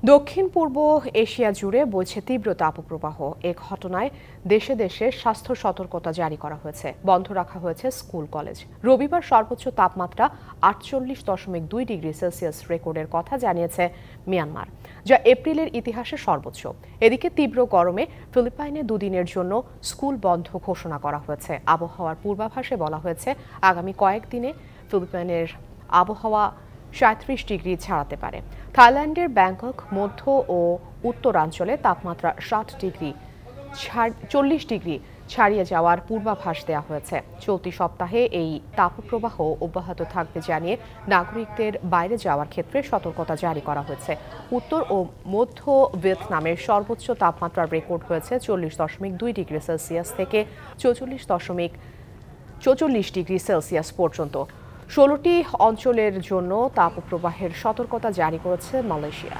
দক্ষিণ পূর্ব এশিয়া জুড়ে বইছে তীব্র তাপপ্রবাহ। এ ঘটনায় দেশে দেশে স্বাস্থ্য সতর্কতা জারি করা হয়েছে, বন্ধ রাখা হয়েছে স্কুল কলেজ। রবিবার সর্বোচ্চ তাপমাত্রা 48.2 ডিগ্রি সেলসিয়াস রেকর্ডের কথা জানিয়েছে মিয়ানমার, যা এপ্রিলের ইতিহাসে সর্বোচ্চ। এদিকে তীব্র গরমে ফিলিপাইনে দুদিনের জন্য স্কুল বন্ধ ঘোষণা করা হয়েছে। আবহাওয়ার পূর্বাভাসে বলা হয়েছে আগামী কয়েকদিনে ফিলিপাইনের আবহাওয়া 37 ডিগ্রি ছাড়াতে পারে। থাইল্যান্ডের ব্যাংকক মধ্য ও উত্তরাঞ্চলে তাপমাত্রা 40 ডিগ্রি ছাড়িয়ে যাওয়ার পূর্বাভাস দেওয়া হয়েছে। চলতি সপ্তাহে এই তাপপ্রবাহ অব্যাহত থাকবে জানিয়ে নাগরিকদের বাইরে যাওয়ার ক্ষেত্রে সতর্কতা জারি করা হয়েছে। উত্তর ও মধ্য ভিয়েতনামের সর্বোচ্চ তাপমাত্রার রেকর্ড হয়েছে 40.2 ডিগ্রি সেলসিয়াস থেকে 44 ডিগ্রি সেলসিয়াস পর্যন্ত। 16টি অঞ্চলের জন্য তাপপ্রবাহের সতর্কতা জারি করেছে মালয়েশিয়া।